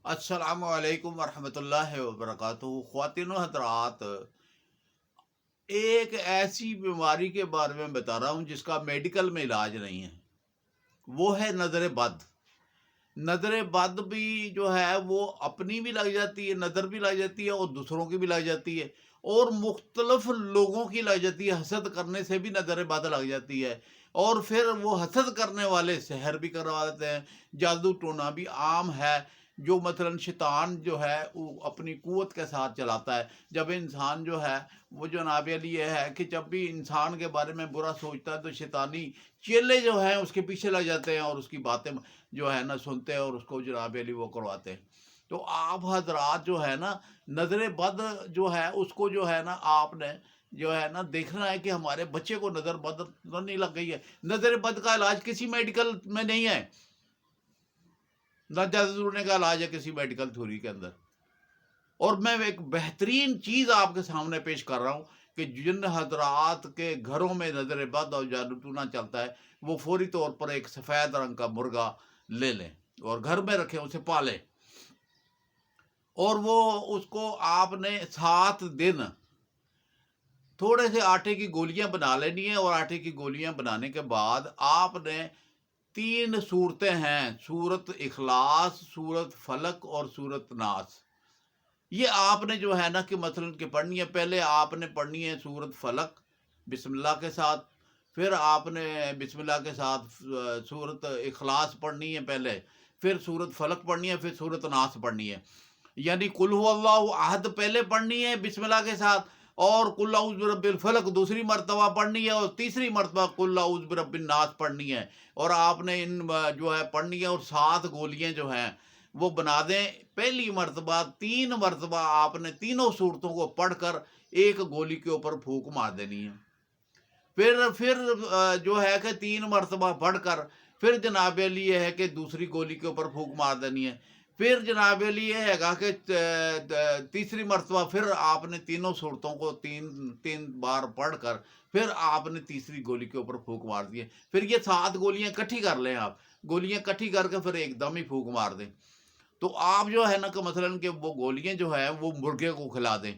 السلام علیکم ورحمۃ اللہ وبرکاتہ۔ خواتین و حضرات، ایک ایسی بیماری کے بارے میں بتا رہا ہوں جس کا میڈیکل میں علاج نہیں ہے، وہ ہے نظر بد۔ نظر بد بھی جو ہے وہ اپنی بھی لگ جاتی ہے، نظر بھی لگ جاتی ہے اور دوسروں کی بھی لگ جاتی ہے، اور مختلف لوگوں کی لگ جاتی ہے۔ حسد کرنے سے بھی نظر بد لگ جاتی ہے، اور پھر وہ حسد کرنے والے سحر بھی کروا دیتے ہیں۔ جادو ٹونا بھی عام ہے، جو مثلا شیطان جو ہے وہ اپنی قوت کے ساتھ چلاتا ہے۔ جب انسان جو ہے وہ جناب علی یہ ہے کہ جب بھی انسان کے بارے میں برا سوچتا ہے تو شیطانی چیلے جو ہیں اس کے پیچھے لگ جاتے ہیں اور اس کی باتیں جو ہے نا سنتے ہیں اور اس کو جناب علی وہ کرواتے ہیں۔ تو آپ حضرات جو ہے نا، نظر بد جو ہے اس کو جو ہے نا آپ نے جو ہے نا دیکھنا ہے کہ ہمارے بچے کو نظر بد تو نہیں لگ گئی ہے۔ نظر بد کا علاج کسی میڈیکل میں نہیں ہے، نہ جادو ٹونے کا علاج ہے کسی میڈیکل تھیوری کے اندر۔ اور میں ایک بہترین چیز آپ کے سامنے پیش کر رہا ہوں کہ جن حضرات کے گھروں میں نظر بد اور جادو ٹونا چلتا ہے، وہ فوری طور پر ایک سفید رنگ کا مرغا لے لیں اور گھر میں رکھیں، اسے پالیں، اور وہ اس کو آپ نے 7 دن تھوڑے سے آٹے کی گولیاں بنا لینی ہیں، اور آٹے کی گولیاں بنانے کے بعد آپ نے 3 صورتیں ہیں: سورت اخلاص، سورت فلق اور سورت ناس۔ یہ آپ نے جو ہے نا کہ مثلا کہ پڑھنی ہے۔ پہلے آپ نے پڑھنی ہے سورت فلق بسم اللہ کے ساتھ، پھر آپ نے بسم اللہ کے ساتھ سورت اخلاص پڑھنی ہے پہلے، پھر سورت فلق پڑھنی ہے، پھر سورت ناس پڑھنی ہے۔ یعنی قل هو اللہ احد پہلے پڑھنی ہے بسم اللہ کے ساتھ، اور قل اعوذ برب الفلق دوسری مرتبہ پڑھنی ہے، اور تیسری مرتبہ قل اعوذ برب الناس پڑھنی ہے۔ اور آپ نے ان جو ہے پڑھنی ہے، اور 7 گولیاں جو ہیں وہ بنا دیں۔ پہلی مرتبہ 3 مرتبہ آپ نے تینوں صورتوں کو پڑھ کر ایک گولی کے اوپر پھونک مار دینی ہے۔ پھر جو ہے کہ 3 مرتبہ پڑھ کر پھر جناب علی یہ ہے کہ دوسری گولی کے اوپر پھونک مار دینی ہے۔ پھر جناب علی یہ ہے گا کہ تیسری مرتبہ پھر آپ نے تینوں صورتوں کو تین تین بار پڑھ کر پھر آپ نے تیسری گولی کے اوپر پھونک مار دی ہے۔ پھر یہ 7 گولیاں کٹھی کر لیں، آپ گولیاں کٹھی کر کے پھر ایک دم ہی پھونک مار دیں۔ تو آپ جو ہے نا کہ مثلاً کہ وہ گولیاں جو ہیں وہ مرغے کو کھلا دیں۔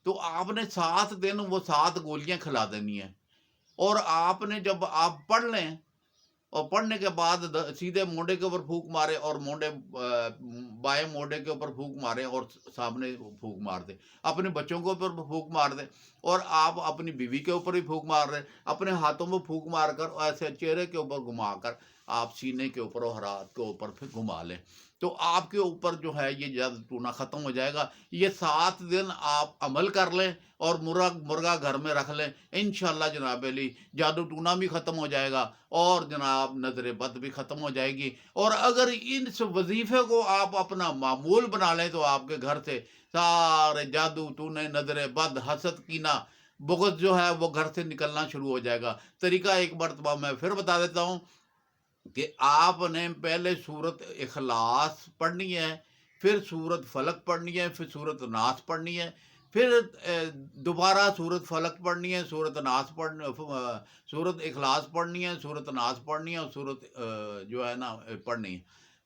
تو آپ نے 7 دن وہ 7 گولیاں کھلا دینی ہیں، اور آپ نے جب آپ پڑھ لیں، اور پڑھنے کے بعد سیدھے مونڈے کے اوپر پھونک مارے، اور بائیں مونڈے کے اوپر پھونک مارے اور سامنے پھونک مار دیں۔ اپنے بچوں کے اوپر پھونک مار دیں، اور آپ اپنی بیوی کے اوپر بھی پھونک مار رہے ہیں۔ اپنے ہاتھوں میں پھونک مار کر ایسے چہرے کے اوپر گھما کر آپ سینے کے اوپر اور ہاتھ کے اوپر پھر گھما لیں، تو آپ کے اوپر جو ہے یہ جادو ٹونا ختم ہو جائے گا۔ یہ 7 دن آپ عمل کر لیں اور مرغا گھر میں رکھ لیں، انشاءاللہ جناب علی جادو ٹونا بھی ختم ہو جائے گا، اور جناب نظر بد بھی ختم ہو جائے گی۔ اور اگر اس وظیفے کو آپ اپنا معمول بنا لیں تو آپ کے گھر سے سارے جادو ٹونے، نظر بد، حسد، کینہ، بغض جو ہے وہ گھر سے نکلنا شروع ہو جائے گا۔ طریقہ ایک مرتبہ میں پھر بتا دیتا ہوں کہ آپ نے پہلے سورت اخلاص پڑھنی ہے، پھر سورت فلق پڑھنی ہے، پھر سورت ناس پڑھنی ہے، پھر دوبارہ سورت فلق پڑھنی ہے، سورت اخلاص پڑھنی ہے، سورت ناس پڑھنی ہے، اور سورت جو ہے نا پڑھنی ہے۔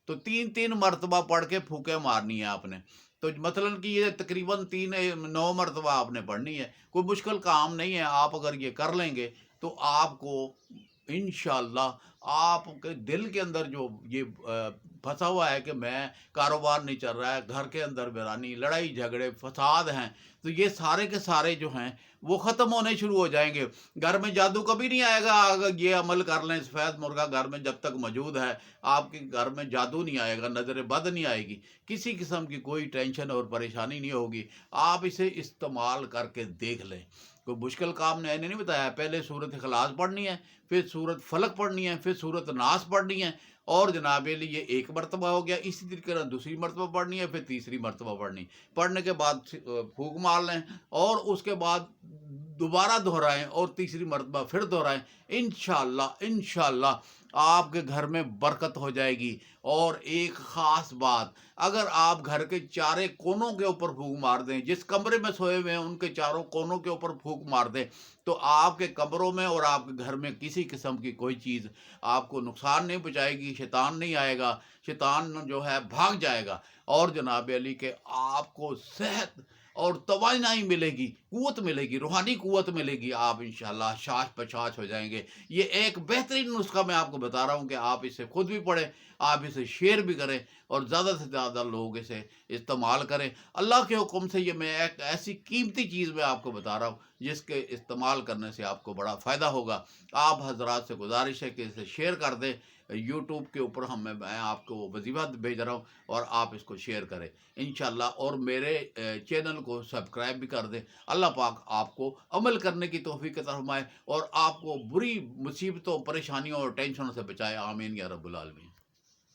تو 3 مرتبہ پڑھ کے پھونکے مارنی ہے آپ نے۔ تو مثلاً کہ یہ تقریباً 9 مرتبہ آپ نے پڑھنی ہے۔ کوئی مشکل کام نہیں ہے، آپ اگر یہ کر لیں گے تو آپ کو انشاءاللہ آپ کے دل کے اندر جو یہ پھنسا ہوا ہے کہ میں کاروبار نہیں چل رہا ہے، گھر کے اندر ویرانی، لڑائی جھگڑے فساد ہیں، تو یہ سارے کے سارے جو ہیں وہ ختم ہونے شروع ہو جائیں گے۔ گھر میں جادو کبھی نہیں آئے گا اگر یہ عمل کر لیں۔ سفید مرغا گھر میں جب تک موجود ہے آپ کے گھر میں جادو نہیں آئے گا، نظر بد نہیں آئے گی، کسی قسم کی کوئی ٹینشن اور پریشانی نہیں ہوگی۔ آپ اسے استعمال کر کے دیکھ لیں، کوئی مشکل کام میں نے نہیں بتایا۔ پہلے سورت اخلاص پڑھنی ہے، پھر سورت فلق پڑھنی ہے، پھر سورت ناس پڑھنی ہے، اور جناب علی یہ 1 مرتبہ ہو گیا۔ اسی طریقے سے دوسری مرتبہ پڑھنی ہے، پھر تیسری مرتبہ پڑھنی، پڑھنے کے بعد پھونک مار لیں، اور اس کے بعد دوبارہ دہرائیں، اور تیسری مرتبہ پھر دہرائیں۔ انشاءاللہ آپ کے گھر میں برکت ہو جائے گی۔ اور ایک خاص بات، اگر آپ گھر کے چارے کونوں کے اوپر پھونک مار دیں، جس کمرے میں سوئے ہوئے ہیں ان کے چاروں کونوں کے اوپر پھونک مار دیں، تو آپ کے کمروں میں اور آپ کے گھر میں کسی قسم کی کوئی چیز آپ کو نقصان نہیں پہنچائے گی، شیطان نہیں آئے گا، شیطان جو ہے بھاگ جائے گا، اور جناب علی کہ آپ کو صحت اور توانائی ملے گی، قوت ملے گی، روحانی قوت ملے گی، آپ انشاءاللہ شاش پشاش ہو جائیں گے۔ یہ ایک بہترین نسخہ میں آپ کو بتا رہا ہوں کہ آپ اسے خود بھی پڑھیں، آپ اسے شیئر بھی کریں، اور زیادہ سے زیادہ لوگ اسے استعمال کریں۔ اللہ کے حکم سے یہ میں ایک ایسی قیمتی چیز میں آپ کو بتا رہا ہوں جس کے استعمال کرنے سے آپ کو بڑا فائدہ ہوگا۔ آپ حضرات سے گزارش ہے کہ اسے شیئر کر دیں۔ یوٹیوب کے اوپر میں آپ کو وظیفہ بھیج رہا ہوں، اور آپ اس کو شیئر کریں انشاءاللہ، اور میرے چینل کو سبسکرائب بھی کر دیں۔ اللہ پاک آپ کو عمل کرنے کی توفیق عطا فرمائے، اور آپ کو بری مصیبتوں، پریشانیوں اور ٹینشنوں سے بچائے، آمین یا رب العالمین۔